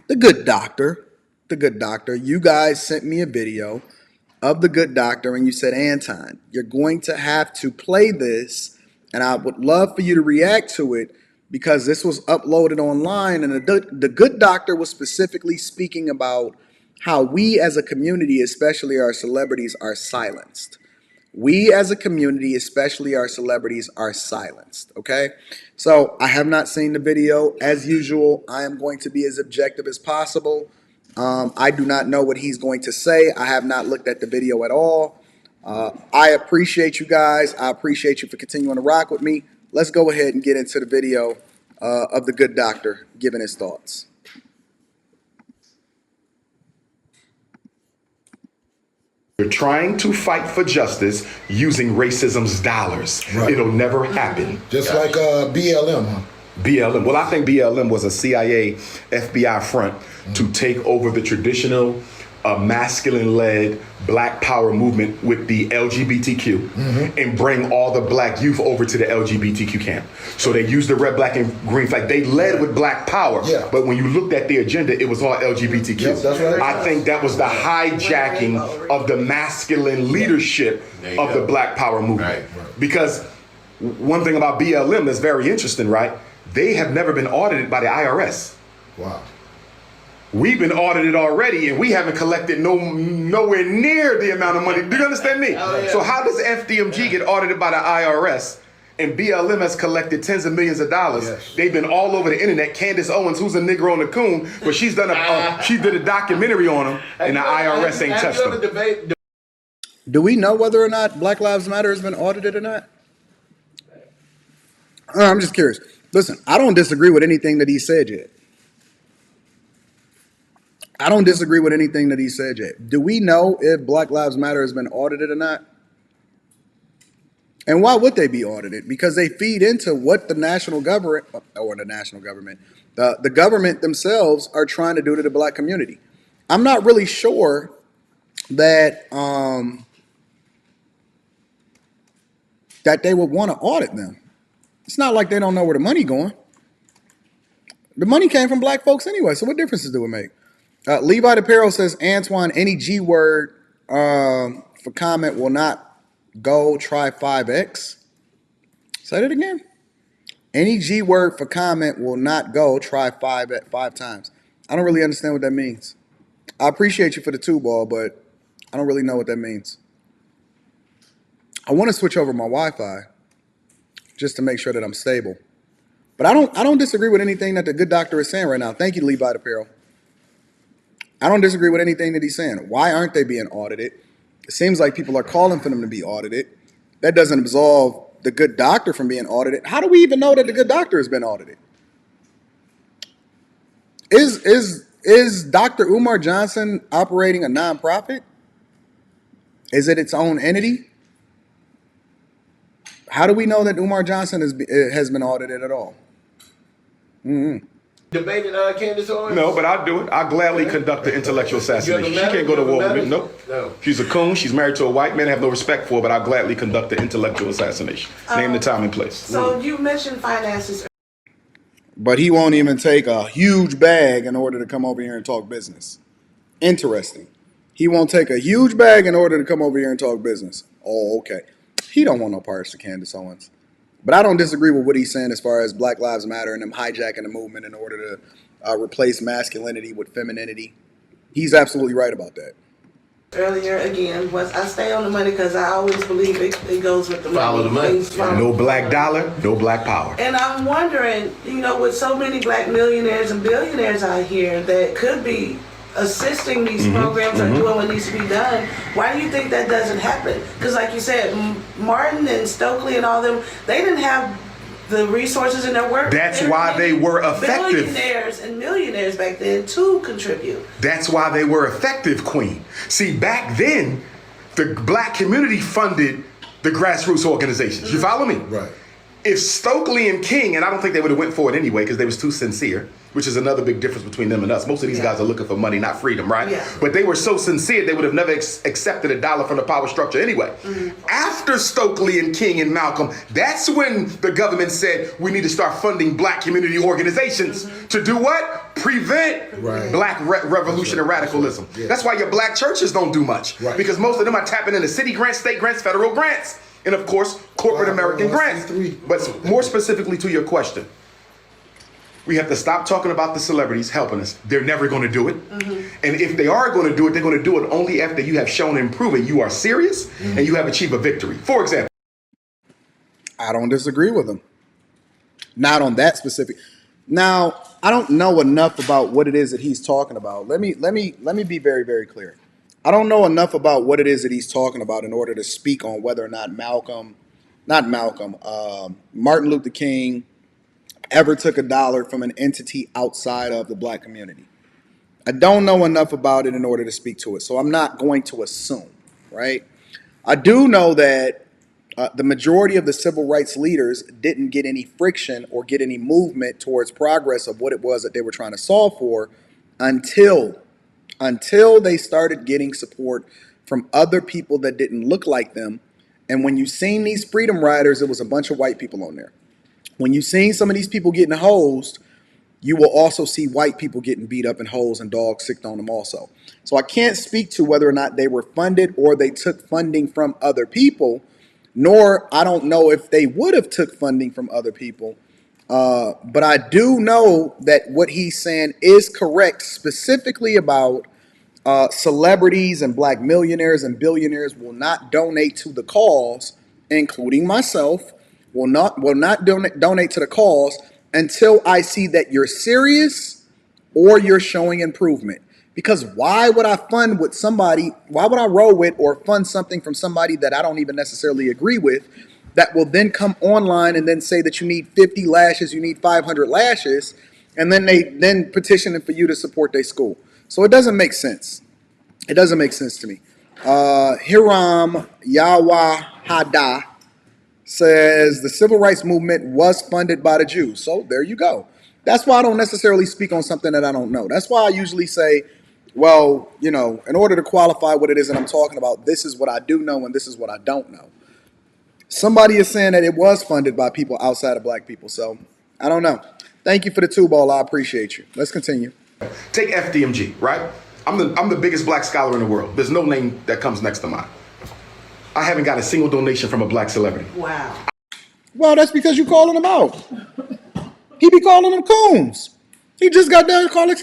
The Good Doctor, the Good Doctor, you guys sent me a video of the Good Doctor and you said, Anton, you're going to have to play this and I would love for you to react to it because this was uploaded online and the Good Doctor was specifically speaking about how we as a community, especially our celebrities, are silenced. We as a community, especially our celebrities, are silenced. Okay. So I have not seen the video. As usual, I am going to be as objective as possible. I do not know what he's going to say. I have not looked at the video at all. I appreciate you guys. I appreciate you for continuing to rock with me. Let's go ahead and get into the video of the Good Doctor giving his thoughts. You're trying to fight for justice using racism's dollars. Right. It'll never happen. Just like BLM, huh? BLM. Well, I think BLM was a CIA, FBI front to take over the traditional masculine-led Black power movement with the LGBTQ and bring all the Black youth over to the LGBTQ camp. So they used the red, black, and green flag. They led with Black power, but when you looked at the agenda, it was all LGBTQ. Yes, that's right. I think that was the hijacking of the masculine leadership of the Black power movement. Right. Because one thing about BLM that's very interesting, right? They have never been audited by the IRS. Wow. We've been audited already, and we haven't collected nowhere near the amount of money. Do you understand me? Oh, yeah. So how does FDMG get audited by the IRS, and BLM has collected tens of millions of dollars? Yes. They've been all over the internet. Candace Owens, who's a Negro on the coon, but she did a documentary on them, and the IRS ain't touched them. Do we know whether or not Black Lives Matter has been audited or not? I'm just curious. Listen, I don't disagree with anything that he said yet. I don't disagree with anything that he said yet. Do we know if Black Lives Matter has been audited or not? And why would they be audited? Because they feed into what the national government, the government themselves are trying to do to the Black community. I'm not really sure that that they would want to audit them. It's not like they don't know where the money going. The money came from Black folks anyway, so what differences do it make? Levi DePero says, Antoine, any G word for comment will not go. Try 5X. Say that again. Any G word for comment will not go. Try 5 times. I don't really understand what that means. I appreciate you for the 2-ball, but I don't really know what that means. I want to switch over my Wi-Fi just to make sure that I'm stable. But I don't disagree with anything that the Good Doctor is saying right now. Thank you, Levi DePero. I don't disagree with anything that he's saying. Why aren't they being audited? It seems like people are calling for them to be audited. That doesn't absolve the Good Doctor from being audited. How do we even know that the Good Doctor has been audited? Is Dr. Umar Johnson operating a nonprofit? Is it its own entity? How do we know that Umar Johnson has been audited at all? Debated Candace Owens? No, but I'll do it. I'll gladly conduct the intellectual assassination. She can't go to war with me. Nope. No. She's a coon. She's married to a white man I have no respect for, but I'll gladly conduct the intellectual assassination. Name the time and place. So you mentioned finances. But he won't even take a huge bag in order to come over here and talk business. Interesting. He won't take a huge bag in order to come over here and talk business. Oh, okay. He don't want no parts to Candace Owens. But I don't disagree with what he's saying as far as Black Lives Matter and them hijacking the movement in order to replace masculinity with femininity. He's absolutely right about that. Earlier, again, was I stay on the money because I always believe it goes with the money. Follow the money. No Black dollar, no Black power. And I'm wondering, with so many Black millionaires and billionaires out here that could be assisting these programs or doing what needs to be done, why do you think that doesn't happen? Because like you said, Martin and Stokely and all them, they didn't have the resources in their work. That's why they were effective. Billionaires and millionaires back then to contribute. That's why they were effective, Queen. See, back then, the Black community funded the grassroots organizations. You follow me? Right. If Stokely and King, and I don't think they would have went for it anyway because they was too sincere, which is another big difference between them and us. Most of these guys are looking for money, not freedom, right? Yeah. But they were so sincere, they would have never accepted a dollar from the power structure anyway. After Stokely and King and Malcolm, that's when the government said we need to start funding black community organizations to do what? Prevent black revolution and radicalism. That's why your black churches don't do much, because most of them are tapping into city grants, state grants, federal grants, and of course, corporate American grants. But more specifically to your question, we have to stop talking about the celebrities helping us. They're never going to do it. And if they are going to do it, they're going to do it only after you have shown and proven you are serious and you have achieved a victory. For example, I don't disagree with him. Not on that specific. Now, I don't know enough about what it is that he's talking about. Let me be very, very clear. I don't know enough about what it is that he's talking about in order to speak on whether or not Martin Luther King ever took a dollar from an entity outside of the black community. I don't know enough about it in order to speak to it, so I'm not going to assume, right? I do know that the majority of the civil rights leaders didn't get any friction or get any movement towards progress of what it was that they were trying to solve for until they started getting support from other people that didn't look like them. And when you seen these freedom riders, it was a bunch of white people on there. When you seen some of these people getting hosed, you will also see white people getting beat up and hosed and dogs sicked on them also. So I can't speak to whether or not they were funded or they took funding from other people, nor I don't know if they would have took funding from other people. But I do know that what he's saying is correct, specifically about celebrities and black millionaires and billionaires will not donate to the cause, including myself. Will not donate to the cause until I see that you're serious or you're showing improvement. Because why would I fund with somebody? Why would I roll with or fund something from somebody that I don't even necessarily agree with, that will then come online and then say that you need 50 lashes, you need 500 lashes, and then they petition for you to support their school? So it doesn't make sense. It doesn't make sense to me. Hiram Yawahada says the civil rights movement was funded by the Jews. So there you go. That's why I don't necessarily speak on something that I don't know. That's why I usually say, well, you know, in order to qualify what it is that I'm talking about, this is what I do know and this is what I don't know. Somebody is saying that it was funded by people outside of black people. So I don't know. Thank you for the two ball. I appreciate you. Let's continue. take FDMG, right? I'm the biggest black scholar in the world. There's no name that comes next to mine. I haven't got a single donation from a black celebrity. Wow. Well, that's because you calling them out. He be calling them coons. He just got done calling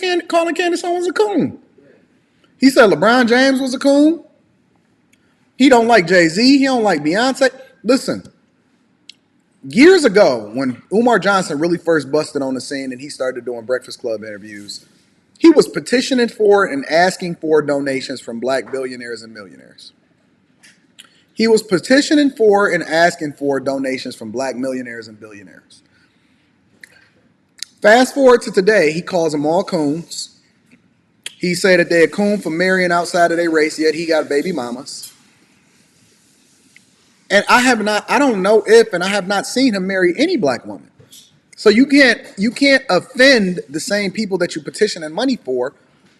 Candace Owens a coon. He said LeBron James was a coon. He don't like Jay-Z. He don't like Beyonce. Listen, years ago when Umar Johnson really first busted on the scene and he started doing Breakfast Club interviews, he was petitioning for and asking for donations from black billionaires and millionaires. He was petitioning for and asking for donations from black millionaires and billionaires. Fast forward to today, he calls them all coons. He said that they're a coon for marrying outside of their race, yet he got baby mamas. And I don't know if, and I have not seen him marry any black woman. So you can't offend the same people that you petitioning money for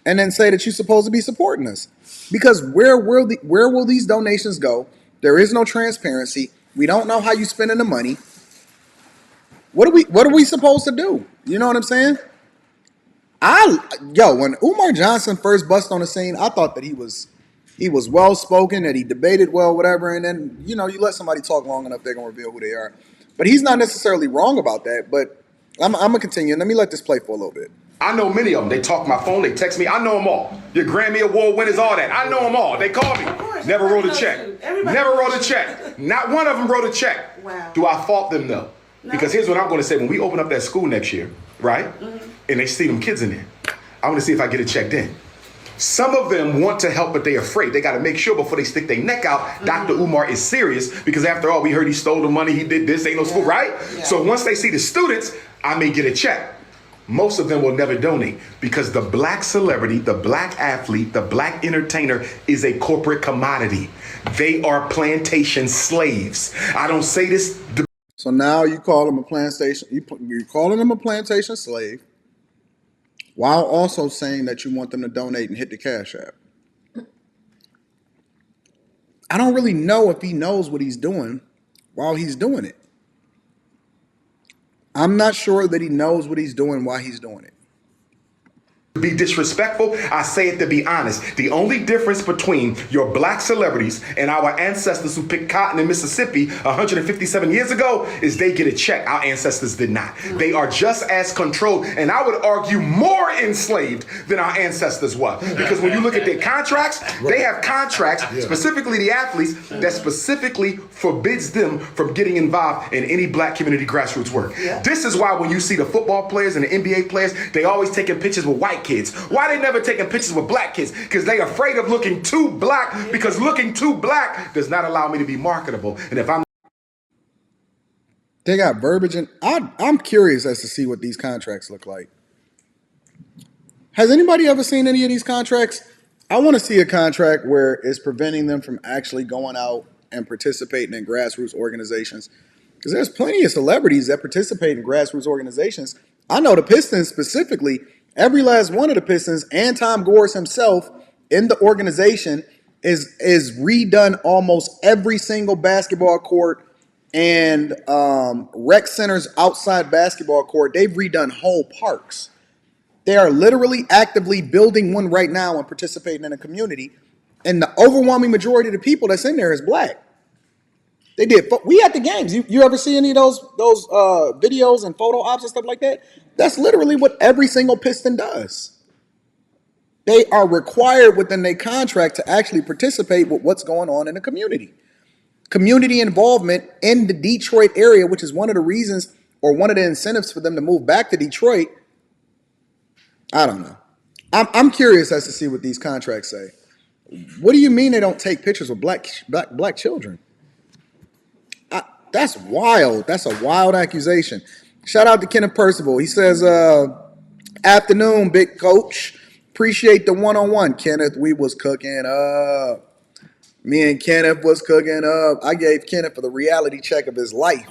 and then say that you're supposed to be supporting us. Because where will these donations go? There is no transparency. We don't know how you spending the money. What are we supposed to do? You know what I'm saying? When Umar Johnson first busted on the scene, I thought that he was well spoken, that he debated well, whatever, and then you let somebody talk long enough, they're gonna reveal who they are. But he's not necessarily wrong about that. But I'm gonna continue. Let me let this play for a little bit. I know many of them. They talk my phone. They text me. I know them all. Your Grammy Award winners, all that. I know them all. They call me. Never wrote a check. Never wrote a check. Not one of them wrote a check. Wow. Do I fault them though? No. Because here's what I'm going to say. When we open up that school next year, right? Mm-hmm. And they see them kids in there, I want to see if I get it checked in. Some of them want to help, but they're afraid. They got to make sure before they stick their neck out, mm-hmm. Dr. Umar is serious, because after all, we heard he stole the money, he did this, ain't no school, right? Yeah. So once they see the students, I may get a check. Most of them will never donate because the black celebrity, the black athlete, the black entertainer is a corporate commodity. They are plantation slaves. I don't say this. So now you call him a plantation. You're calling him a plantation slave. while also saying that you want them to donate and hit the Cash App. I don't really know if he knows what he's doing while he's doing it. I'm not sure that he knows what he's doing while he's doing it. Be disrespectful, I say it to be honest. The only difference between your black celebrities and our ancestors who picked cotton in Mississippi 157 years ago is they get a check. Our ancestors did not. They are just as controlled, and I would argue more enslaved than our ancestors were. Because when you look at their contracts, they have contracts, specifically the athletes, that specifically forbids them from getting involved in any black community grassroots work. This is why when you see the football players and the NBA players, they always taking pictures with white kids. Why they never taking pictures with black kids? Because they afraid of looking too black, because looking too black does not allow me to be marketable. And if I'm They got verbiage, and I'm curious as to see what these contracts look like. Has anybody ever seen any of these contracts? I want to see a contract where it's preventing them from actually going out and participating in grassroots organizations. Because there's plenty of celebrities that participate in grassroots organizations. I know the Pistons specifically, every last one of the Pistons and Tom Gores himself in the organization is redone almost every single basketball court and rec centers outside basketball court. They've redone whole parks. They are literally actively building one right now and participating in a community. And the overwhelming majority of the people that's in there is black. They did. We at the games. You ever see any of those videos and photo ops and stuff like that? That's literally what every single Piston does. They are required within their contract to actually participate with what's going on in the community. Community involvement in the Detroit area, which is one of the reasons or one of the incentives for them to move back to Detroit. I don't know. I'm curious as to see what these contracts say. What do you mean they don't take pictures with black children? That's wild. That's a wild accusation. Shout out to Kenneth Percival. He says, afternoon, big coach. Appreciate the one-on-one. Kenneth, we was cooking up. Me and Kenneth was cooking up. I gave Kenneth the reality check of his life.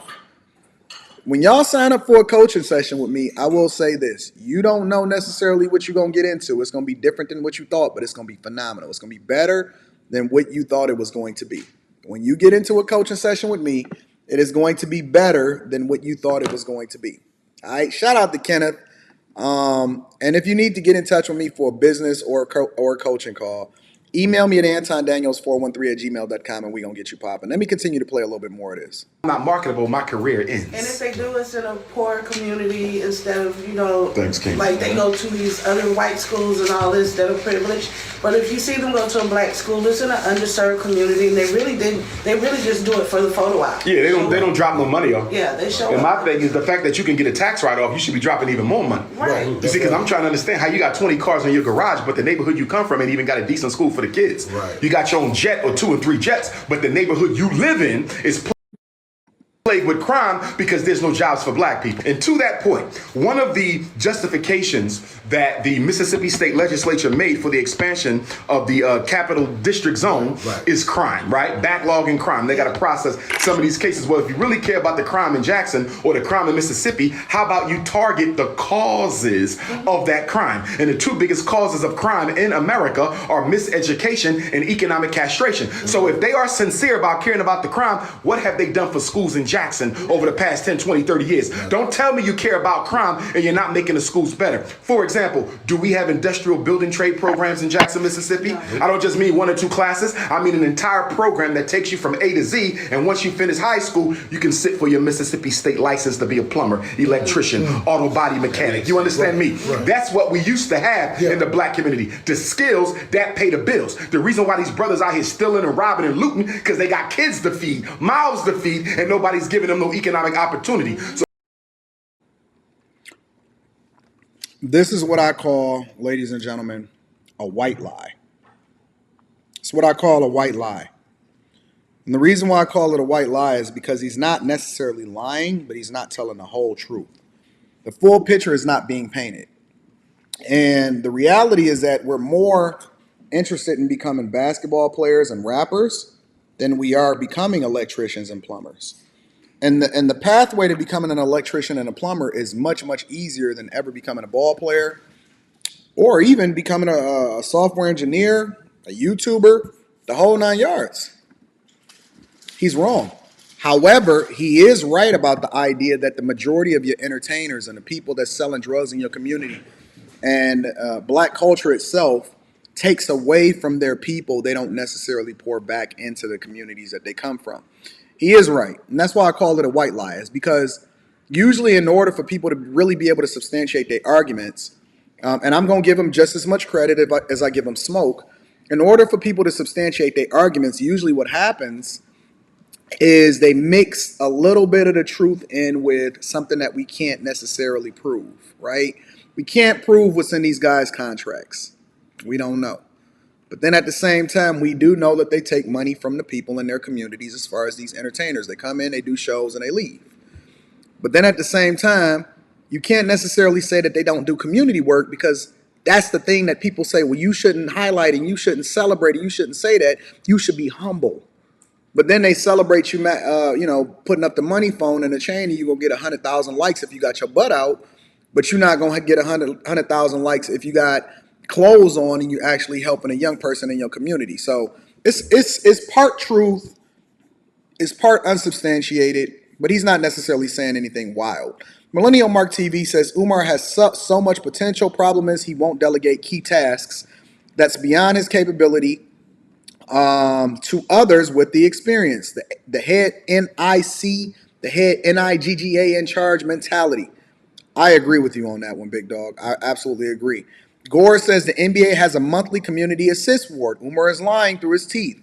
When y'all sign up for a coaching session with me, I will say this. You don't know necessarily what you're going to get into. It's going to be different than what you thought, but it's going to be phenomenal. It's going to be better than what you thought it was going to be. When you get into a coaching session with me, it is going to be better than what you thought it was going to be. All right. Shout out to Kenneth. And if you need to get in touch with me for a business or a coaching call, email me at antondaniels413@gmail.com and we're going to get you popping. Let me continue to play a little bit more of this. I'm not marketable, my career ends. And if they do us in a poor community instead of, Thanks, King. like they go to these other white schools and all this that are privileged. But if you see them go to a black school, it's in an underserved community, and they really just do it for the photo op. Yeah, they don't drop no money off. Yeah, they show And up. my thing is the fact that you can get a tax write-off, you should be dropping even more money. Right. You see, because I'm trying to understand how you got 20 cars in your garage, but the neighborhood you come from ain't even got a decent school for the kids. Right. You got your own jet or 2 and 3 jets, but the neighborhood you live in is plagued with crime because there's no jobs for black people. And to that point, one of the justifications that the Mississippi State Legislature made for the expansion of the Capital District Zone is crime, right? Backlogging crime. They got to process some of these cases. Well, if you really care about the crime in Jackson or the crime in Mississippi, how about you target the causes of that crime? And the 2 biggest causes of crime in America are miseducation and economic castration. So if they are sincere about caring about the crime, what have they done for schools in Jackson over the past 10, 20, 30 years? Don't tell me you care about crime and you're not making the schools better. For example, do we have industrial building trade programs in Jackson, Mississippi? I don't just mean 1 or 2 classes. I mean an entire program that takes you from A to Z, and once you finish high school, you can sit for your Mississippi State license to be a plumber, electrician, auto body mechanic. You understand me? That's what we used to have in the black community. The skills that pay the bills. The reason why these brothers out here stealing and robbing and looting, because they got kids to feed, mouths to feed, and nobody's giving them no economic opportunity. So This is what I call, ladies and gentlemen, a white lie. It's what I call a white lie. And the reason why I call it a white lie is because he's not necessarily lying, but he's not telling the whole truth. The full picture is not being painted. And the reality is that we're more interested in becoming basketball players and rappers than we are becoming electricians and plumbers. And the pathway to becoming an electrician and a plumber is much, much easier than ever becoming a ball player or even becoming a software engineer, a YouTuber, the whole 9 yards. He's wrong. However, he is right about the idea that the majority of your entertainers and the people that's selling drugs in your community and black culture itself takes away from their people. They don't necessarily pour back into the communities that they come from. He is right. And that's why I call it a white lie, is because usually in order for people to really be able to substantiate their arguments, and I'm going to give them just as much credit as I give them smoke, in order for people to substantiate their arguments, usually what happens is they mix a little bit of the truth in with something that we can't necessarily prove, right? We can't prove what's in these guys' contracts. We don't know. But then at the same time, we do know that they take money from the people in their communities as far as these entertainers. They come in, they do shows, and they leave. But then at the same time, you can't necessarily say that they don't do community work, because that's the thing that people say, well, you shouldn't highlight and you shouldn't celebrate and you shouldn't say that. You should be humble. But then they celebrate you, putting up the money phone and the chain, and you're going to get 100,000 likes if you got your butt out. But you're not going to get 100,000 likes if you got clothes on and you're actually helping a young person in your community. So it's part truth, it's part unsubstantiated, but he's not necessarily saying anything wild. Millennial Mark TV says Umar has so much potential. Problem is he won't delegate key tasks that's beyond his capability to others with the experience. The head NIC, the head NIGGA in charge mentality. I agree with you on that one, big dog. I absolutely agree. Gore says the NBA has a monthly community assist ward. Umar is lying through his teeth.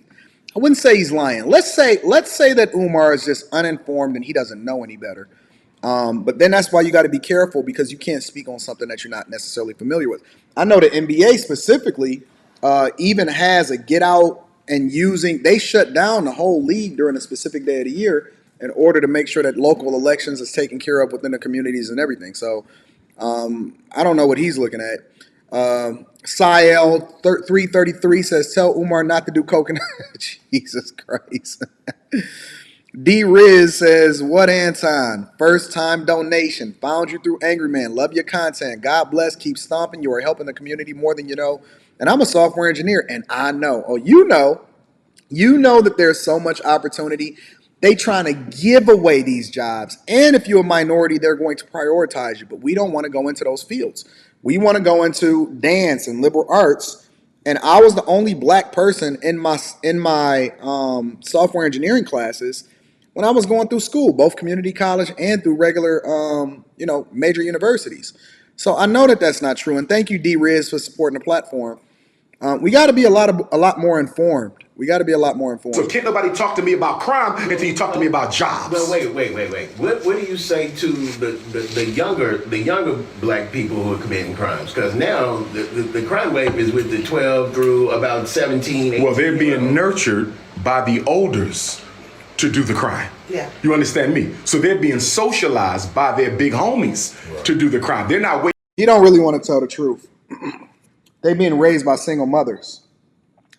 I wouldn't say he's lying. Let's say that Umar is just uninformed and he doesn't know any better. But then that's why you got to be careful, because you can't speak on something that you're not necessarily familiar with. I know the NBA specifically even has a get out and using. They shut down the whole league during a specific day of the year in order to make sure that local elections is taken care of within the communities and everything. So I don't know what he's looking at. Siel 333 says, tell Umar not to do coconut. Jesus Christ. D Riz says, what Anton? First time donation. Found you through Angry Man. Love your content. God bless. Keep stomping. You are helping the community more than you know. And I'm a software engineer, and I know. Oh, you know that there's so much opportunity. They trying to give away these jobs. And if you're a minority, they're going to prioritize you. But we don't want to go into those fields. We want to go into dance and liberal arts. And I was the only black person in my software engineering classes when I was going through school, both community college and through regular, major universities. So I know that that's not true. And thank you, D Riz, for supporting the platform. We got to be a lot more informed. We got to be a lot more informed. So can't nobody talk to me about crime until you talk to me about jobs. But wait. What do you say to the younger black people who are committing crimes? Because now the crime wave is with the 12 through about 17, 18. Well, they're being nurtured by the olders to do the crime. Yeah. You understand me? So they're being socialized by their big homies to do the crime. They're not waiting. You don't really want to tell the truth. They being raised by single mothers.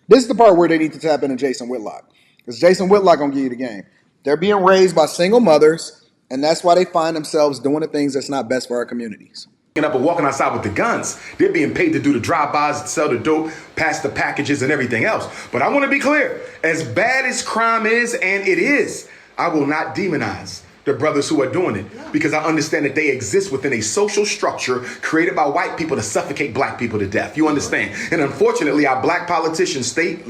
This is the part where they need to tap into Jason Whitlock, because Jason Whitlock gonna give you the game. They're being raised by single mothers, and that's why they find themselves doing the things that's not best for our communities. Up and walking outside with the guns. They're being paid to do the drive-bys, sell the dope, pass the packages and everything else. But I want to be clear, as bad as crime is, and it is, I will not demonize the brothers who are doing it, because I understand that they exist within a social structure created by white people to suffocate black people to death. You understand? And unfortunately, our black politicians, state,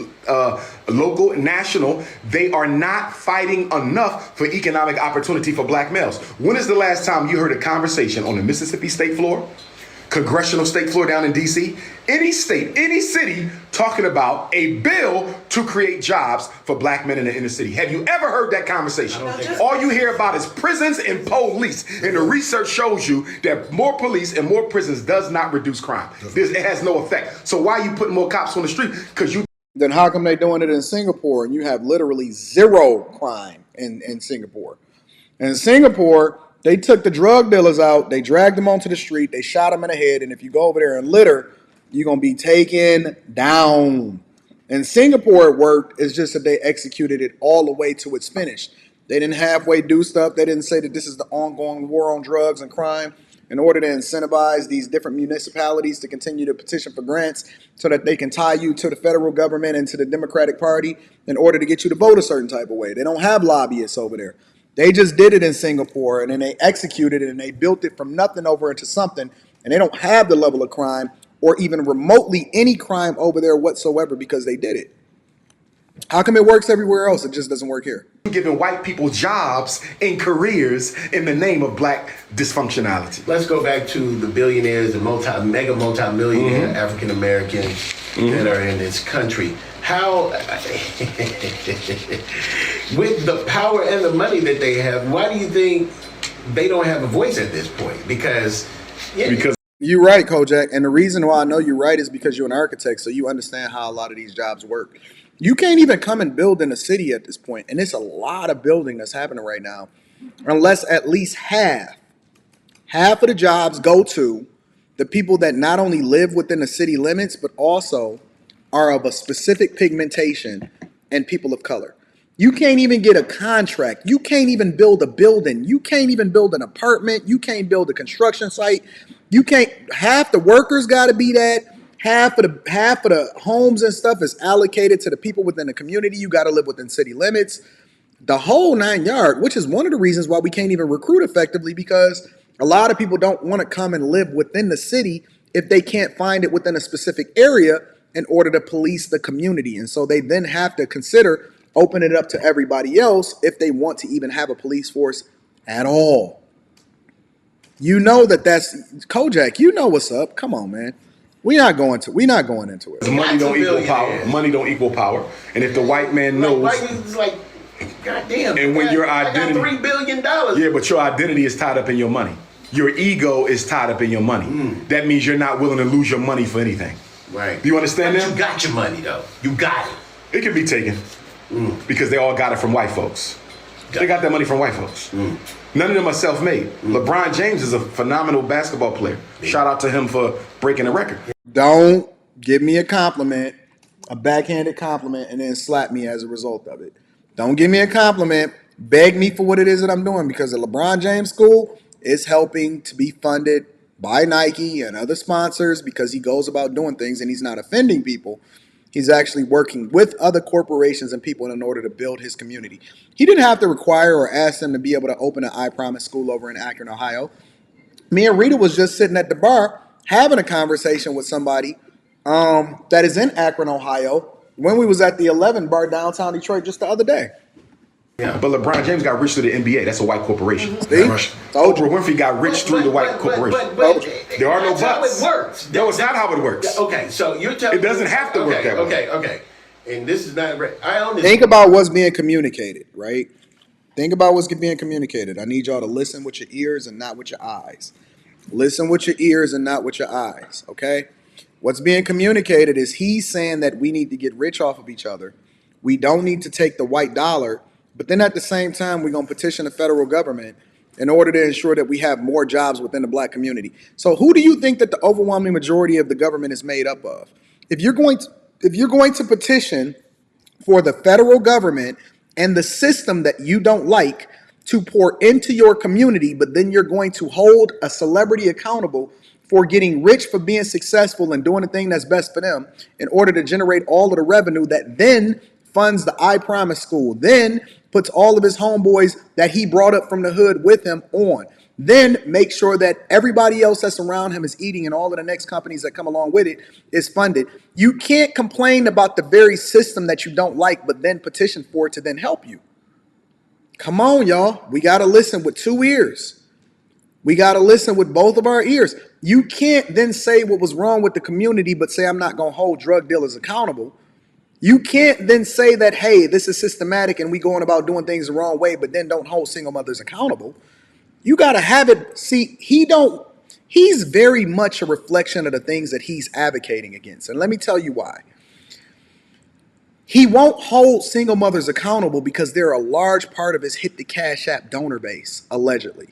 local, national, they are not fighting enough for economic opportunity for black males. When is the last time you heard a conversation on the Mississippi state floor, congressional state floor down in DC, any state, any city talking about a bill to create jobs for black men in the inner city? Have you ever heard that conversation? All you hear about is prisons and police. And the research shows you that more police and more prisons does not reduce crime. It has no effect. So why are you putting more cops on the street? Because you... Then how come they doing it in Singapore and you have literally zero crime in Singapore? In Singapore, they took the drug dealers out, they dragged them onto the street, they shot them in the head, and if you go over there and litter, you're going to be taken down. In Singapore, it worked. It's just that they executed it all the way to its finish. They didn't halfway do stuff. They didn't say that this is the ongoing war on drugs and crime. in order to incentivize these different municipalities to continue to petition for grants so that they can tie you to the federal government and to the Democratic Party in order to get you to vote a certain type of way. They don't have lobbyists over there. They just did it in Singapore, and then they executed it, and they built it from nothing over into something, and they don't have the level of crime or even remotely any crime over there whatsoever because they did it. How come it works everywhere else? It just doesn't work here. Giving white people jobs and careers in the name of black dysfunctionality. Let's go back to the billionaires and multi-millionaire African Americans that are in this country. How, with the power and the money that they have, why do you think they don't have a voice at this point? Because you're right, Kojak. And the reason why I know you're right is because you're an architect, so you understand how a lot of these jobs work. You can't even come and build in a city at this point, and it's a lot of building that's happening right now, unless at least half of the jobs go to the people that not only live within the city limits, but also are of a specific pigmentation and people of color. You can't even get a contract. You can't even build a building. You can't even build an apartment. You can't build a construction site. You can't. Half the workers got to be that. Half of the homes and stuff is allocated to the people within the community. You got to live within city limits. The whole 9 yards, which is one of the reasons why we can't even recruit effectively, because a lot of people don't want to come and live within the city if they can't find it within a specific area in order to police the community. And so they then have to consider opening it up to everybody else if they want to even have a police force at all. You know that's Kojak. You know what's up. Come on, man. We're not going into it. Money don't equal power. Money don't equal power. And if the white man knows, it's like, goddamn. And when your identity, I got $3 billion. Yeah, but your identity is tied up in your money. Your ego is tied up in your money. That means you're not willing to lose your money for anything. Right. Do you understand that? You got your money though. You got it. It can be taken because they all got it from white folks. They got that money from white folks. None of them are self-made. LeBron James is a phenomenal basketball player. Shout out to him for breaking the record. Don't give me a compliment, a backhanded compliment, and then slap me as a result of it. Don't give me a compliment, beg me for what it is that I'm doing, because the LeBron James School is helping to be funded by Nike and other sponsors because he goes about doing things and he's not offending people. He's actually working with other corporations and people in order to build his community. He didn't have to require or ask them to be able to open an I Promise school over in Akron, Ohio. Me and Rita was just sitting at the bar having a conversation with somebody that is in Akron, Ohio, when we was at the 11 bar downtown Detroit just the other day. Yeah, but LeBron James got rich through the NBA. That's a white corporation. Oprah Winfrey got rich through the white corporation. There are no buts. That's how it works. No, it's not how it works. Okay, so you're telling it doesn't have to work that way. Okay. And this is not. I own this. Think about what's being communicated, right? Think about what's being communicated. I need y'all to listen with your ears and not with your eyes. Listen with your ears and not with your eyes, okay? What's being communicated is he's saying that we need to get rich off of each other. We don't need to take the white dollar. But then at the same time, we're going to petition the federal government in order to ensure that we have more jobs within the black community. So who do you think that the overwhelming majority of the government is made up of? If you're going to petition for the federal government and the system that you don't like to pour into your community, but then you're going to hold a celebrity accountable for getting rich, for being successful and doing the thing that's best for them in order to generate all of the revenue that then funds the I Promise school, then puts all of his homeboys that he brought up from the hood with him on, then make sure that everybody else that's around him is eating and all of the next companies that come along with it is funded. You can't complain about the very system that you don't like, but then petition for it to then help you. Come on, y'all. We got to listen with two ears. We got to listen with both of our ears. You can't then say what was wrong with the community, but say I'm not going to hold drug dealers accountable. You can't then say that, hey, this is systematic and we going about doing things the wrong way, but then don't hold single mothers accountable. You got to have it. See, he's very much a reflection of the things that he's advocating against. And let me tell you why. He won't hold single mothers accountable because they're a large part of his Hit the Cash App donor base, allegedly.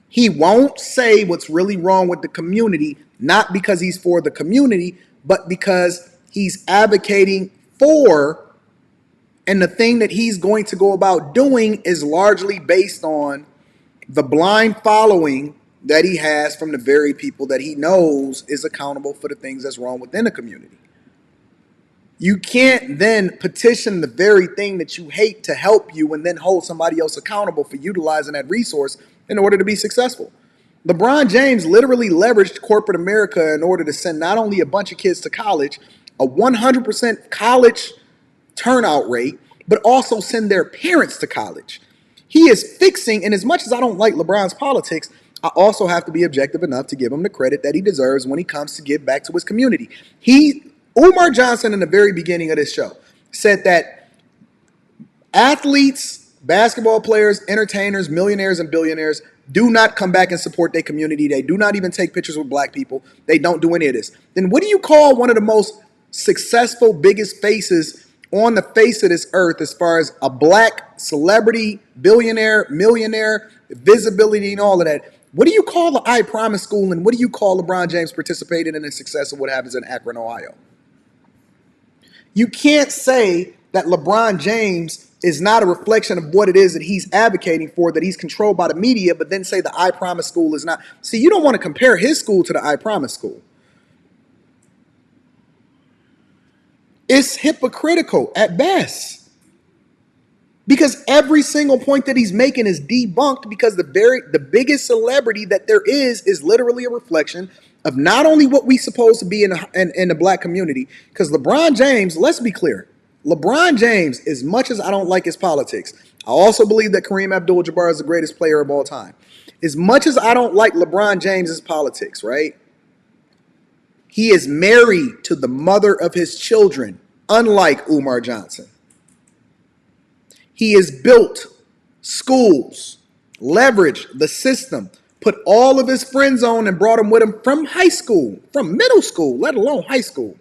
He won't say what's really wrong with the community, not because he's for the community, but because he's advocating for, and the thing that he's going to go about doing is largely based on the blind following that he has from the very people that he knows is accountable for the things that's wrong within the community. You can't then petition the very thing that you hate to help you and then hold somebody else accountable for utilizing that resource in order to be successful. LeBron James literally leveraged corporate America in order to send not only a bunch of kids to college, a 100% college turnout rate, but also send their parents to college. He is fixing, and as much as I don't like LeBron's politics, I also have to be objective enough to give him the credit that he deserves when he comes to give back to his community. Umar Johnson, in the very beginning of this show, said that athletes, basketball players, entertainers, millionaires, and billionaires do not come back and support their community. They do not even take pictures with black people. They don't do any of this. Then what do you call one of the most successful, biggest faces on the face of this earth as far as a black celebrity, billionaire, millionaire, visibility, and all of that? What do you call the I Promise School, and what do you call LeBron James participating in the success of what happens in Akron, Ohio? You can't say that LeBron James is not a reflection of what it is that he's advocating for, that he's controlled by the media, but then say the I Promise School is not. See, you don't want to compare his school to the I Promise School. It's hypocritical at best. Because every single point that he's making is debunked, because the biggest celebrity that there is literally a reflection of not only what we supposed to be in the black community. Because LeBron James, let's be clear, LeBron James, as much as I don't like his politics, I also believe that Kareem Abdul-Jabbar is the greatest player of all time. As much as I don't like LeBron James's politics, right? He is married to the mother of his children, unlike Umar Johnson. He has built schools, leveraged the system, put all of his friends on and brought them with him from high school, from middle school, let alone high school.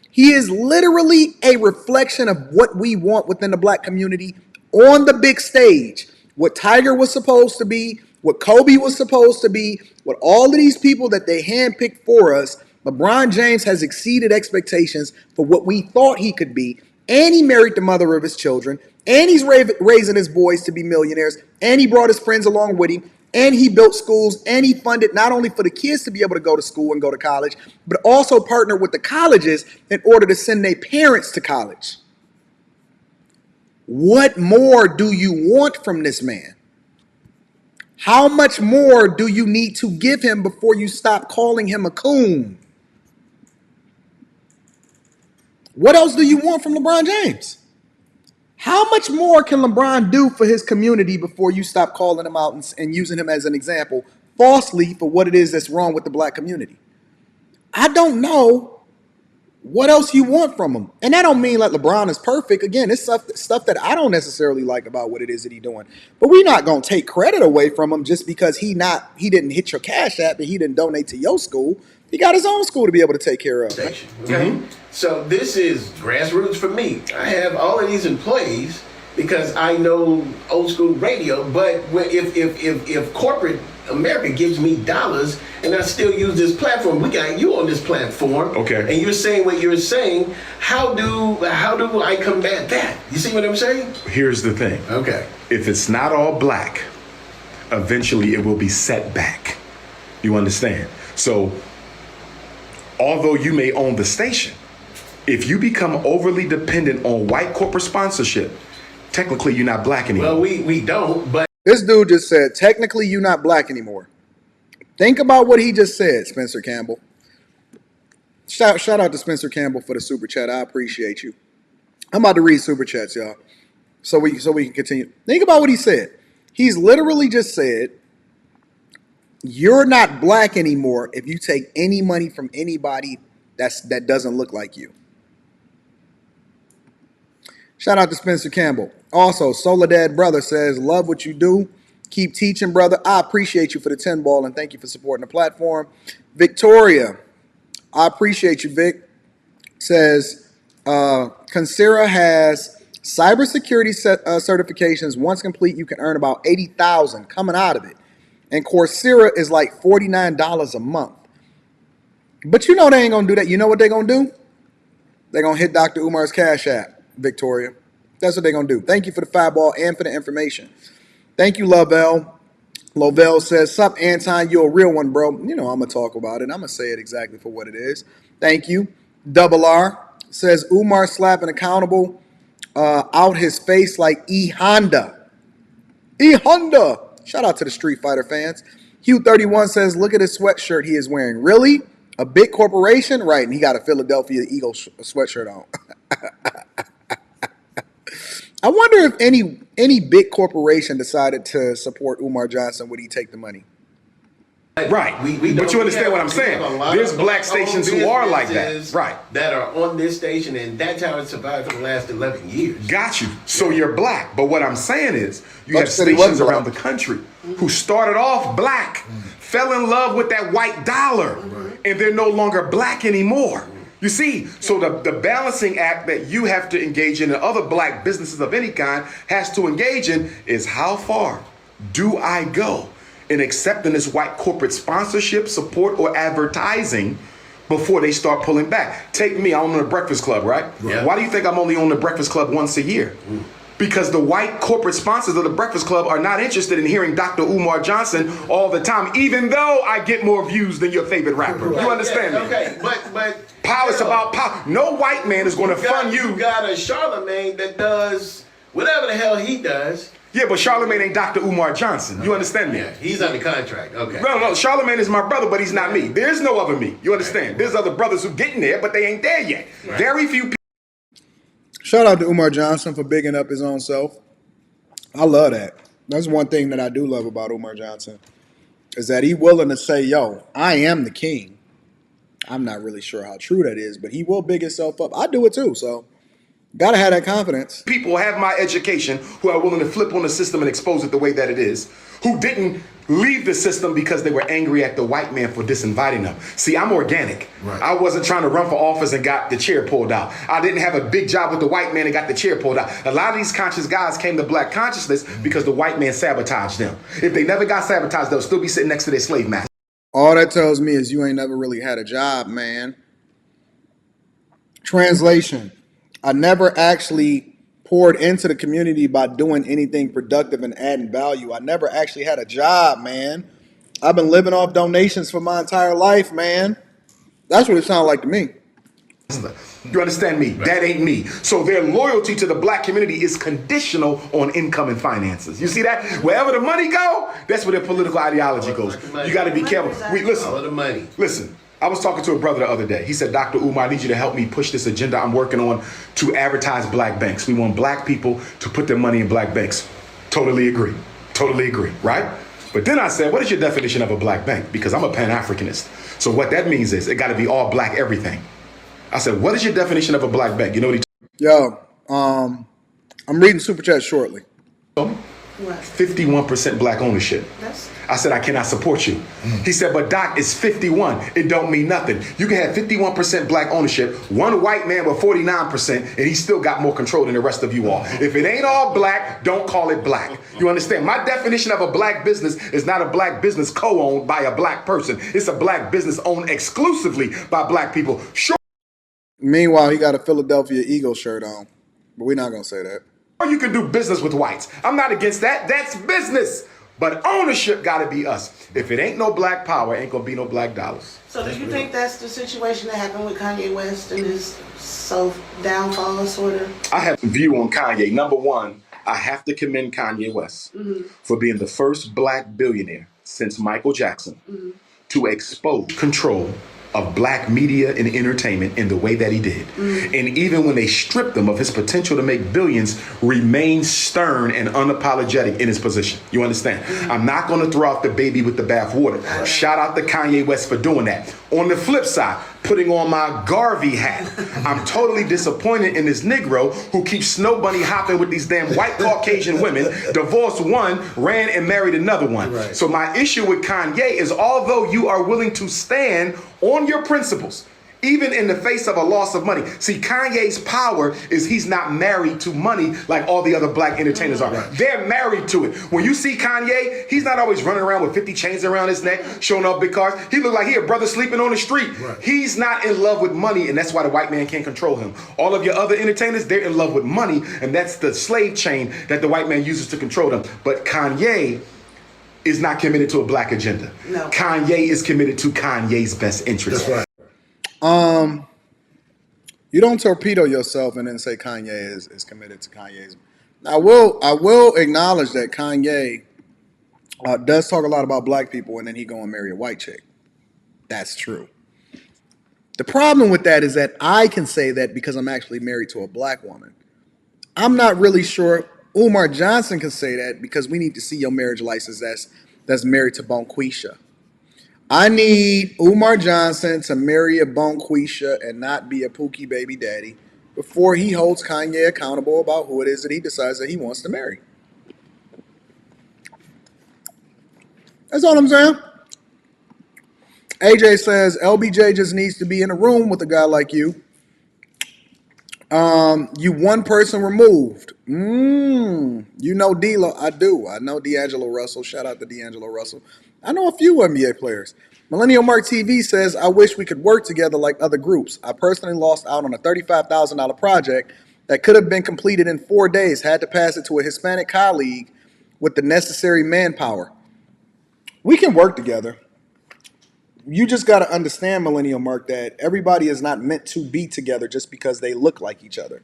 He is literally a reflection of what we want within the black community on the big stage. What Tiger was supposed to be, what Kobe was supposed to be, what all of these people that they handpicked for us, LeBron James has exceeded expectations for what we thought he could be. And he married the mother of his children. And he's raising his boys to be millionaires. And he brought his friends along with him. And he built schools. And he funded not only for the kids to be able to go to school and go to college, but also partnered with the colleges in order to send their parents to college. What more do you want from this man? How much more do you need to give him before you stop calling him a coon? What else do you want from LeBron James? How much more can LeBron do for his community before you stop calling him out and using him as an example falsely for what it is that's wrong with the black community? I don't know what else you want from him. And that don't mean like LeBron is perfect. Again, it's stuff that I don't necessarily like about what it is that he's doing. But we're not going to take credit away from him just because he didn't hit your Cash App and he didn't donate to your school. He got his own school to be able to take care of. Okay. So this is grassroots for me. I have all of these employees because I know old school radio. But if corporate America gives me dollars and I still use this platform, we got you on this platform. Okay. And you're saying what you're saying. How do I combat that? You see what I'm saying? Here's the thing. Okay. If it's not all black, eventually it will be set back. You understand? So, although you may own the station, if you become overly dependent on white corporate sponsorship, technically you're not black anymore. Well, we don't, but This dude just said, technically you're not black anymore. Think about what he just said, Spencer Campbell. Shout out to Spencer Campbell for the super chat. I appreciate you. I'm about to read super chats, y'all, so we can continue. Think about what he said. He's literally just said, you're not black anymore if you take any money from anybody that doesn't look like you. Shout out to Spencer Campbell. Also, Soledad Brother says, love what you do. Keep teaching, brother. I appreciate you for the 10 ball and thank you for supporting the platform. Victoria, I appreciate you, Vic. Says, Consera has cybersecurity certifications. Once complete, you can earn about $80,000 coming out of it. And Coursera is like $49 a month. But you know they ain't going to do that. You know what they're going to do? They're going to hit Dr. Umar's Cash App, Victoria. That's what they're going to do. Thank you for the 5 ball and for the information. Thank you, Lovell. Lovell says, "Sup, Anton, you a real one, bro." You know I'm gonna talk about it. I'm gonna say it exactly for what it is. Thank you. Double R says Umar slapping accountable out his face like E Honda. E Honda. Shout out to the Street Fighter fans. Hugh31 says, "Look at his sweatshirt he is wearing. Really? A big corporation, right?" And he got a Philadelphia Eagles sweatshirt on. I wonder if any big corporation decided to support Umar Johnson, would he take the money? Right. But you understand what I'm saying? There's black stations who are like that. Right. That are on this station, and that's how it survived for the last 11 years. Got you. So you're black. But what I'm saying is you have stations around the country who started off black, fell in love with that white dollar, and they're no longer black anymore. You see, so the balancing act that you have to engage in and other black businesses of any kind has to engage in is how far do I go in accepting this white corporate sponsorship, support, or advertising before they start pulling back. Take me, I'm on the Breakfast Club, right? Yeah. Why do you think I'm only on the Breakfast Club once a year? Because the white corporate sponsors of the Breakfast Club are not interested in hearing Dr. Umar Johnson all the time, even though I get more views than your favorite rapper. You understand me? Okay, but Power is about power. No white man is going to fund you. You got a Charlemagne that does whatever the hell he does. Yeah, but Charlemagne ain't Dr. Umar Johnson. You understand me? Yeah, he's under contract. Okay. No, Charlemagne is my brother, but he's not me. There's no other me. You understand? There's other brothers who getting there, but they ain't there yet. Right. Very few people. Shout out to Umar Johnson for bigging up his own self. I love that. That's one thing that I do love about Umar Johnson, is that he willing to say, yo, I am the king. I'm not really sure how true that is, but he will big himself up. I do it too, so gotta have that confidence. People have my education who are willing to flip on the system and expose it the way that it is, who didn't leave the system because they were angry at the white man for disinviting them. See, I'm organic. Right. I wasn't trying to run for office and got the chair pulled out. I didn't have a big job with the white man and got the chair pulled out. A lot of these conscious guys came to black consciousness because the white man sabotaged them. If they never got sabotaged, they'll still be sitting next to their slave master. All that tells me is you ain't never really had a job, man. Translation: I never actually poured into the community by doing anything productive and adding value. I never actually had a job, man. I've been living off donations for my entire life, man. That's what it sounds like to me. You understand me? That ain't me. So their loyalty to the black community is conditional on income and finances. You see that? Wherever the money go, that's where their political ideology goes. You got to be careful. All of the money. Listen. I was talking to a brother the other day. He said, Dr. Umar, I need you to help me push this agenda I'm working on to advertise black banks. We want black people to put their money in black banks. Totally agree. Totally agree, right? But then I said, what is your definition of a black bank? Because I'm a Pan-Africanist. So what that means is it got to be all black everything. I said, what is your definition of a black bank? You know what he Yo, I'm reading Super Chat shortly. told me? What? 51% black ownership. That's I said, I cannot support you. He said, but Doc, it's 51. It don't mean nothing. You can have 51% black ownership, one white man with 49%, and he still got more control than the rest of you all. If it ain't all black, don't call it black. You understand? My definition of a black business is not a black business co-owned by a black person. It's a black business owned exclusively by black people. Sure, Meanwhile, he got a Philadelphia Eagles shirt on, but we're not gonna say that. you can do business with whites. I'm not against that. That's business. But ownership got to be us. If it ain't no black power, ain't going to be no black dollars. So do you think that's the situation that happened with Kanye West and his downfall, sort of? I have a view on Kanye. Number one, I have to commend Kanye West for being the first black billionaire since Michael Jackson to expose control of black media and entertainment in the way that he did. And even when they stripped him of his potential to make billions, remained stern and unapologetic in his position. You understand? I'm not going to throw out the baby with the bathwater. Shout out to Kanye West for doing that. On the flip side, putting on my Garvey hat, I'm totally disappointed in this Negro who keeps snow bunny hopping with these damn white Caucasian women, divorced one, ran and married another one. Right. So my issue with Kanye is, although you are willing to stand on your principles, even in the face of a loss of money. See, Kanye's power is he's not married to money like all the other black entertainers are. Right. They're married to it. When you see Kanye, he's not always running around with 50 chains around his neck, showing off big cars. He look like he a brother sleeping on the street. Right. He's not in love with money, and that's why the white man can't control him. All of your other entertainers, they're in love with money, and that's the slave chain that the white man uses to control them. But Kanye is not committed to a black agenda. No. Kanye is committed to Kanye's best interest. That's right. You don't torpedo yourself and then say Kanye is committed to Kanye's. I will acknowledge that Kanye does talk a lot about black people, and then he go and marry a white chick. That's true. The problem with that is that I can say that because I'm actually married to a black woman. I'm not really sure Umar Johnson can say that because we need to see your marriage license that's married to Bonquisha. I need Umar Johnson to marry a Bonquisha and not be a Pookie baby daddy before he holds Kanye accountable about who it is that he decides that he wants to marry. That's all I'm saying. AJ says LBJ just needs to be in a room with a guy like you. You one person removed. You know D'Lo. I do. I know D'Angelo Russell. Shout out to D'Angelo Russell. I know a few NBA players. Millennial Mark TV says, I wish we could work together like other groups. I personally lost out on a $35,000 project that could have been completed in 4 days. Had to pass it to a Hispanic colleague with the necessary manpower. We can work together. You just got to understand, Millennial Mark, that everybody is not meant to be together just because they look like each other.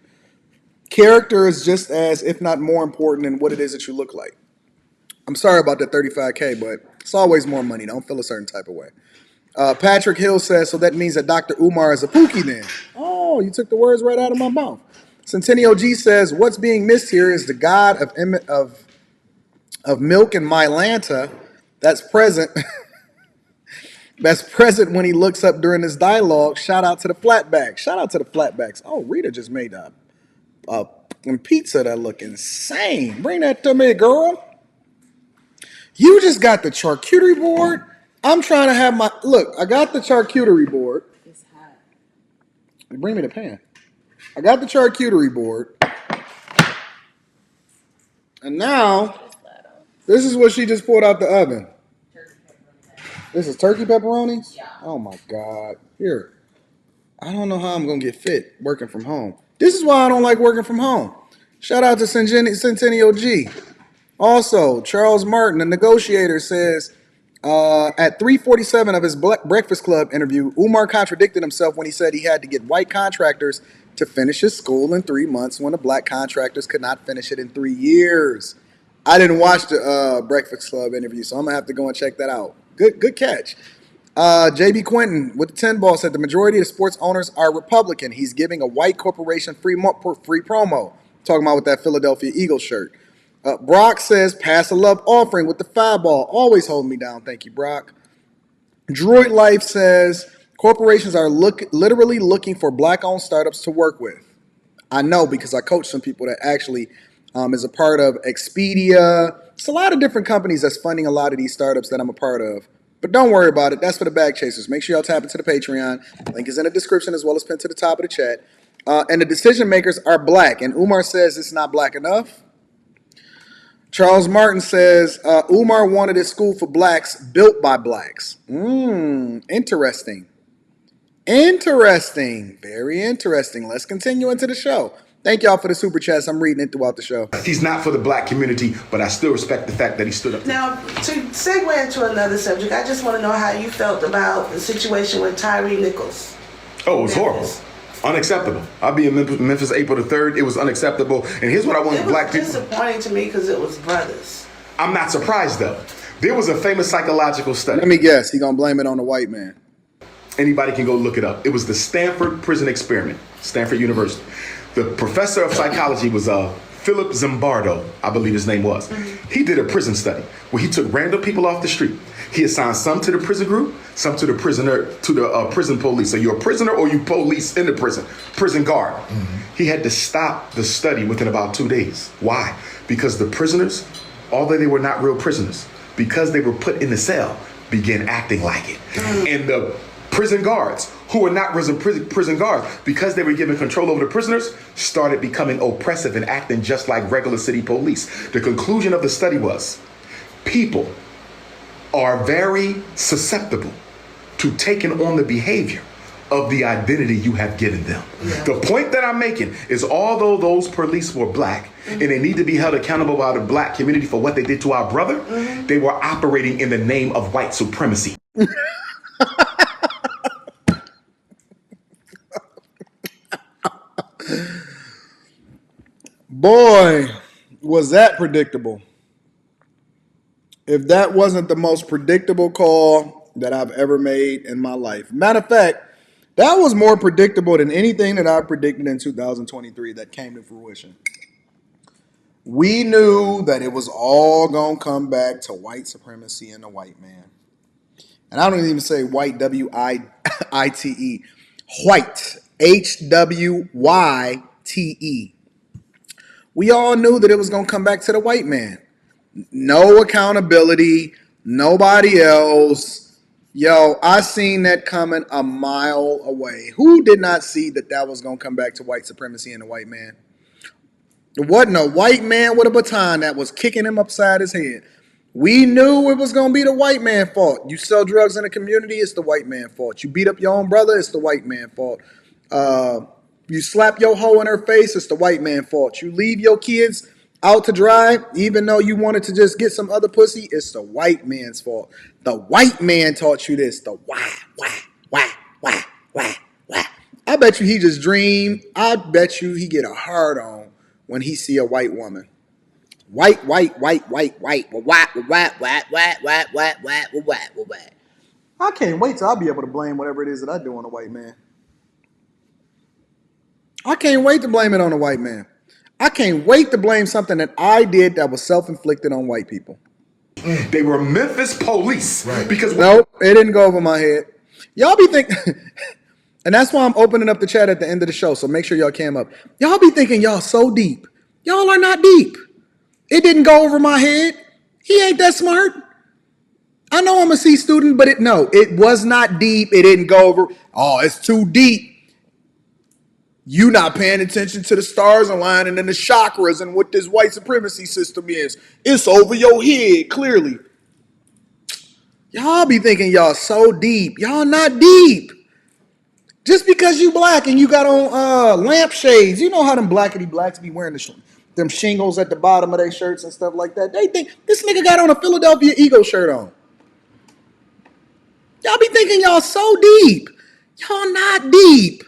Character is just as, if not more important than what it is that you look like. I'm sorry about that $35K, but it's always more money. Don't feel a certain type of way. Patrick Hill says, so that means that Dr. Umar is a Pookie then. Oh, you took the words right out of my mouth. Centennial G says, what's being missed here is the god of milk and Mylanta that's present. That's present when he looks up during this dialogue. Shout out to the flatbacks. Shout out to the flatbacks. Oh, Rita just made a pizza that look insane. Bring that to me, girl. You just got the charcuterie board. I'm trying to have my look. I got the charcuterie board. It's hot. Bring me the pan. I got the charcuterie board, and now this is what she just pulled out the oven. This is turkey pepperonis? Yeah. Oh my God. Here. I don't know how I'm going to get fit working from home. This is why I don't like working from home. Shout out to Centennial G. Also, Charles Martin, the negotiator, says at 3:47 of his Breakfast Club interview, Umar contradicted himself when he said he had to get white contractors to finish his school in 3 months when the black contractors could not finish it in 3 years. I didn't watch the Breakfast Club interview, so I'm going to have to go and check that out. Good catch. JB Quinton with the 10 ball said the majority of the sports owners are Republican. He's giving a white corporation free promo. Talking about with that Philadelphia Eagles shirt. Brock says pass a love offering with the 5 ball. Always holding me down. Thank you, Brock. Droid Life says corporations are literally looking for black-owned startups to work with. I know because I coach some people that actually is a part of Expedia. It's a lot of different companies that's funding a lot of these startups that I'm a part of. But don't worry about it. That's for the bag chasers. Make sure y'all tap into the Patreon. Link is in the description as well as pinned to the top of the chat. And the decision makers are black. And Umar says it's not black enough. Charles Martin says Umar wanted his school for blacks built by blacks. Interesting. Interesting. Very interesting. Let's continue into the show. Thank y'all for the super chats. I'm reading it throughout the show. He's not for the black community, but I still respect the fact that he stood up. Now, to segue into another subject, I just want to know how you felt about the situation with Tyree Nichols. Oh, it was horrible. Unacceptable. I'll be in Memphis April the 3rd. It was unacceptable. And here's what I want black people. It was disappointing to me because it was brothers. I'm not surprised, though. There was a famous psychological study. Let me guess. He going to blame it on the white man. Anybody can go look it up. It was the Stanford Prison Experiment, Stanford University. The professor of psychology was Philip Zimbardo, I believe his name was. He did a prison study where he took random people off the street. He assigned some to the prison group, some to the prison police. So you're a prisoner or you police in the prison guard. He had to stop the study within about 2 days. Why? Because the prisoners, although they were not real prisoners, because they were put in the cell, began acting like it. And the prison guards, who were not prison guards, because they were given control over the prisoners, started becoming oppressive and acting just like regular city police. The conclusion of the study was, people are very susceptible to taking on the behavior of the identity you have given them. The point that I'm making is, although those police were black and they need to be held accountable by the black community for what they did to our brother, they were operating in the name of white supremacy. Boy, was that predictable. If that wasn't the most predictable call that I've ever made in my life. Matter of fact, that was more predictable than anything that I predicted in 2023 that came to fruition. We knew that it was all going to come back to white supremacy and the white man. And I don't even say white, W-I-I-T-E. White, H-W-Y-T-E. We all knew that it was going to come back to the white man. No accountability, nobody else. Yo, I seen that coming a mile away. Who did not see that that was going to come back to white supremacy and the white man? There wasn't a white man with a baton that was kicking him upside his head. We knew it was going to be the white man's fault. You sell drugs in the community, it's the white man's fault. You beat up your own brother, it's the white man's fault. You slap your hoe in her face, it's the white man's fault. You leave your kids out to dry, even though you wanted to just get some other pussy, it's the white man's fault. The white man taught you this. The why. I bet you he just dreamed. I bet you he get a hard on when he see a white woman. White. I can't wait till I'll be able to blame whatever it is that I do on a white man. I can't wait to blame it on a white man. I can't wait to blame something that I did that was self-inflicted on white people. They were Memphis police. Right. Because nope, it didn't go over my head. Y'all be thinking, and that's why I'm opening up the chat at the end of the show, so make sure y'all came up. Y'all be thinking y'all so deep. Y'all are not deep. It didn't go over my head. He ain't that smart. I know I'm a C student, but it was not deep. It didn't go over. Oh, it's too deep. You not paying attention to the stars aligning and the chakras and what this white supremacy system is. It's over your head, clearly. Y'all be thinking y'all so deep. Y'all not deep. Just because you black and you got on lampshades, you know how them blackity blacks be wearing them shingles at the bottom of their shirts and stuff like that. They think this nigga got on a Philadelphia Eagles shirt on. Y'all be thinking y'all so deep. Y'all not deep.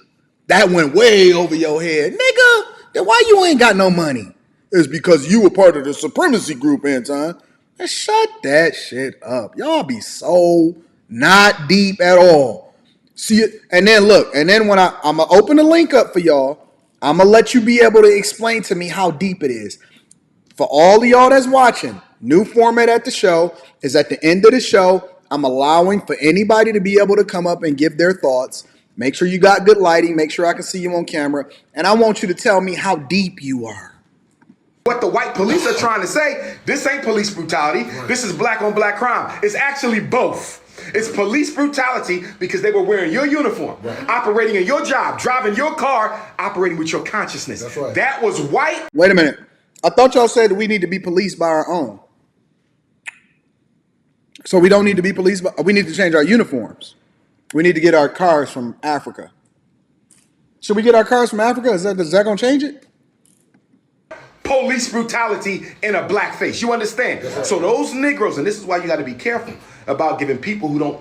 That went way over your head. Nigga, then why you ain't got no money? It's because you were part of the supremacy group, Anton. Man, shut that shit up. Y'all be so not deep at all. See it? And then look, and then when I'm going to open the link up for y'all, I'm going to let you be able to explain to me how deep it is. For all of y'all that's watching, new format at the show is at the end of the show, I'm allowing for anybody to be able to come up and give their thoughts. Make sure you got good lighting. Make sure I can see you on camera. And I want you to tell me how deep you are. What the white police are trying to say, this ain't police brutality. Right. This is black on black crime. It's actually both. It's police brutality because they were wearing your uniform, operating in your job, driving your car, operating with your consciousness. That's right. That was white. Wait a minute. I thought y'all said that we need to be policed by our own. So we don't need to be policed, we need to change our uniforms. We need to get our cars from Africa. Should we get our cars from Africa? Is that going to change it? Police brutality in a black face. You understand? Right. So those Negroes, and this is why you got to be careful about giving people who don't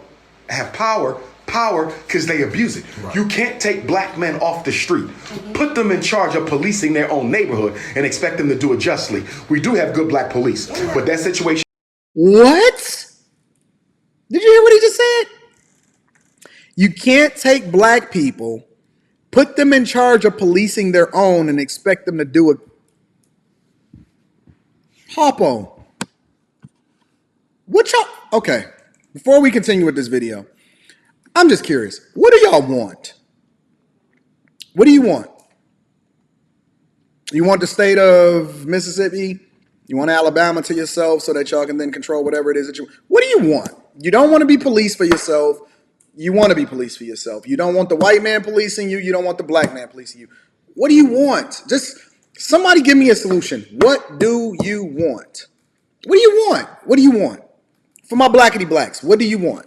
have power because they abuse it. Right. You can't take black men off the street, put them in charge of policing their own neighborhood and expect them to do it justly. We do have good black police, but that situation. What? Did you hear what he just said? You can't take black people, put them in charge of policing their own and expect them to do it. Hop on. What y'all? Okay. Before we continue with this video, I'm just curious. What do y'all want? What do you want? You want the state of Mississippi? You want Alabama to yourself so that y'all can then control whatever it is that you... What do you want? You don't want to be policed for yourself. You want to be policed for yourself. You don't want the white man policing you. You don't want the black man policing you. What do you want? Just somebody give me a solution. What do you want? What do you want? What do you want? For my blackity blacks, what do you want?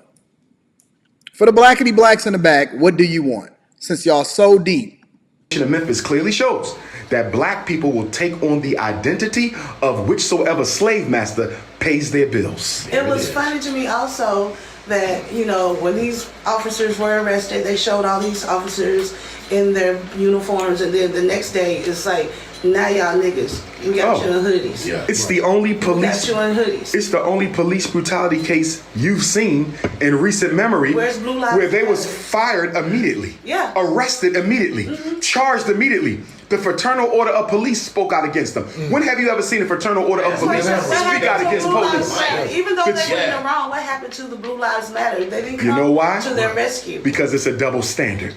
For the blackity blacks in the back, what do you want? Since y'all so deep. of Memphis clearly shows that black people will take on the identity of whichsoever slave master pays their bills. It was funny to me also that, you know, when these officers were arrested, they showed all these officers in their uniforms, and then the next day it's like, now y'all niggas, we got you in hoodies. Yeah. It's the only police. Got you in hoodies. It's the only police brutality case you've seen in recent memory. Where's Blue Lives where they was Matter? fired immediately. Yeah. Arrested immediately. Charged immediately. The Fraternal Order of Police spoke out against them. When have you ever seen a Fraternal Order of Police What speak happened out to against Blue Lives police? Matter? Even though they were in Yeah. the wrong, what happened to the Blue Lives Matter? They didn't come You know why? to their rescue. Because it's a double standard.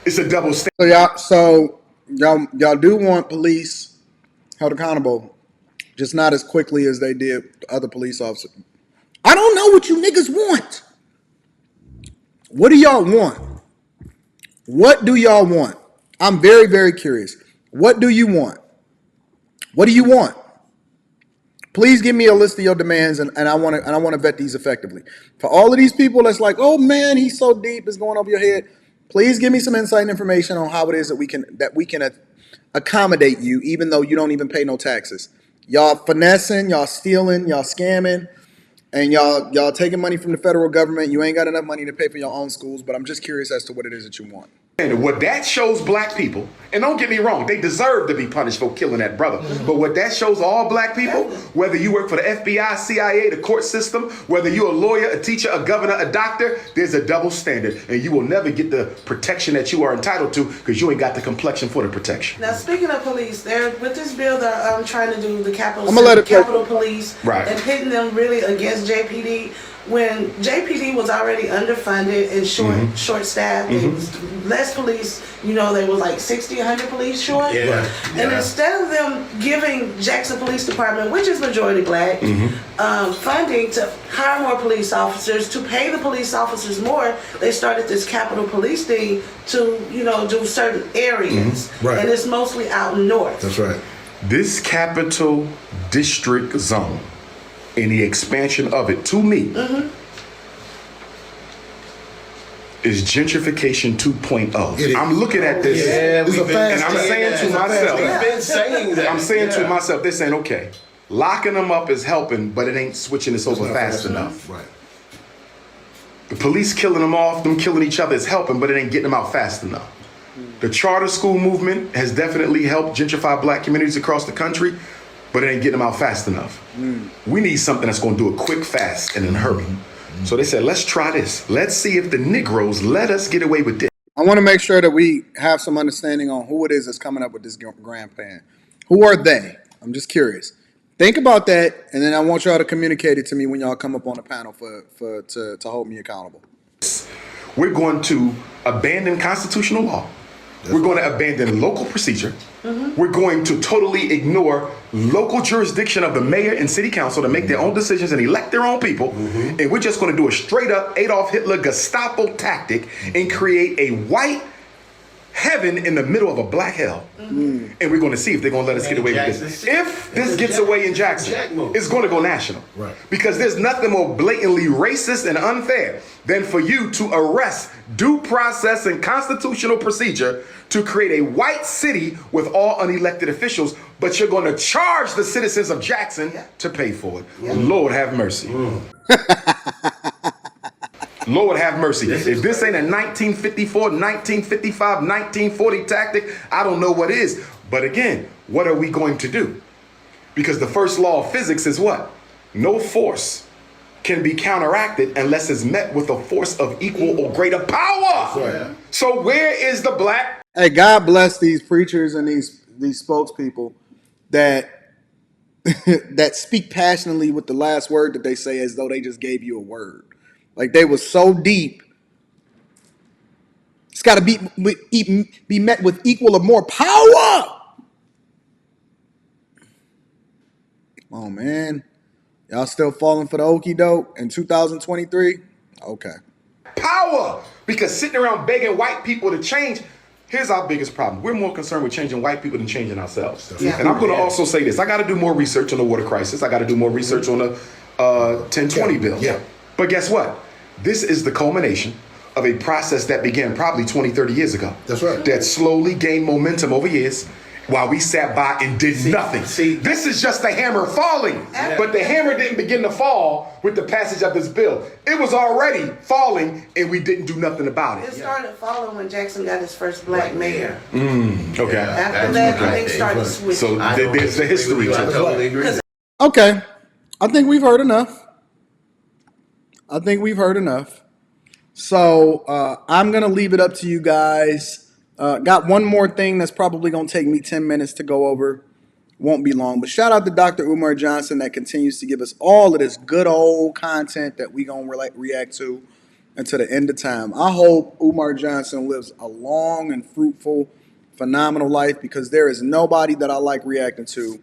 It's a double standard. So y'all do want police held accountable, just not as quickly as they did other police officers. I don't know what you niggas want. What do y'all want? What do y'all want? I'm very, very curious. What do you want? What do you want? Please give me a list of your demands, and I want to vet these effectively. For all of these people that's like, oh man, he's so deep, it's going over your head. Please give me some insight and information on how it is that we can accommodate you, even though you don't even pay no taxes. Y'all finessing, y'all stealing, y'all scamming, and y'all taking money from the federal government. You ain't got enough money to pay for your own schools, but I'm just curious as to what it is that you want. And what that shows black people, and don't get me wrong, they deserve to be punished for killing that brother. But what that shows all black people, whether you work for the FBI, CIA, the court system, whether you're a lawyer, a teacher, a governor, a doctor, there's a double standard. And you will never get the protection that you are entitled to because you ain't got the complexion for the protection. Now, speaking of police, they're with this bill they're trying to do the Capitol Police Right. and pitting them really against JPD. When JPD was already underfunded and short-staffed, it was less police, you know, they was like 60, 100 police short. Yeah. And instead of them giving Jackson Police Department, which is majority black, funding to hire more police officers, to pay the police officers more, they started this Capitol Police thing to, you know, do certain areas. Right. And it's mostly out north. That's right. This capital district zone and the expansion of it, to me, is gentrification 2.0. It is. I'm looking at this, Yeah, It's we've a been fast and I'm saying to We've myself, been saying that. I'm saying to Yeah. myself, they're saying, okay, locking them up is helping, but it ain't switching us over fast enough. Right. The police killing them off, them killing each other is helping, but it ain't getting them out fast enough. The charter school movement has definitely helped gentrify black communities across the country, but it ain't getting them out fast enough. We need something that's going to do it quick, fast, and in a hurry. So they said, let's try this. Let's see if the Negroes let us get away with this. I want to make sure that we have some understanding on who it is that's coming up with this grand plan. Who are they? I'm just curious. Think about that, and then I want y'all to communicate it to me when y'all come up on the panel to hold me accountable. We're going to abandon constitutional law. We're going to abandon local procedure. We're going to totally ignore local jurisdiction of the mayor and city council to make their own decisions and elect their own people. And we're just going to do a straight up Adolf Hitler Gestapo tactic and create a white heaven in the middle of a black hell. And we're going to see if they're going to let us get away with this. If this gets away in Jackson, it's going to go national. Right. Because there's nothing more blatantly racist and unfair than for you to arrest due process and constitutional procedure to create a white city with all unelected officials, but you're going to charge the citizens of Jackson to pay for it. Lord have mercy. Lord have mercy. If this ain't a 1954, 1955, 1940 tactic, I don't know what is. But again, what are we going to do? Because the first law of physics is what? No force can be counteracted unless it's met with a force of equal or greater power. Right. So where is the black? Hey, God bless these preachers and these spokespeople that that speak passionately with the last word that they say as though they just gave you a word. Like they was so deep. It's got to be met with equal or more power. Oh man, y'all still falling for the okie doke in 2023? Okay. Power. Because sitting around begging white people to change, here's our biggest problem. We're more concerned with changing white people than changing ourselves. Yeah. And I'm going to also say this. I got to do more research on the water crisis. I got to do more research on the 1020 bill. Yeah. But guess what? This is the culmination of a process that began probably 20, 30 years ago. That's right. That slowly gained momentum over years while we sat by and did nothing. This is just the hammer falling. But the hammer didn't begin to fall with the passage of this bill. It was already falling and we didn't do nothing about It it. started falling when Jackson got his first black mayor. Okay. After that, things started switching. So there's the history I to it. totally agree. Okay. I think we've heard enough. So I'm going to leave it up to you guys. Got one more thing that's probably going to take me 10 minutes to go over. Won't be long. But shout out to Dr. Umar Johnson that continues to give us all of this good old content that we going to react to until the end of time. I hope Umar Johnson lives a long and fruitful, phenomenal life because there is nobody that I like reacting to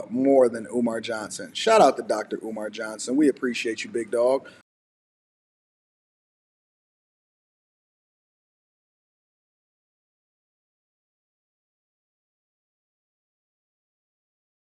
more than Umar Johnson. Shout out to Dr. Umar Johnson. We appreciate you, big dog.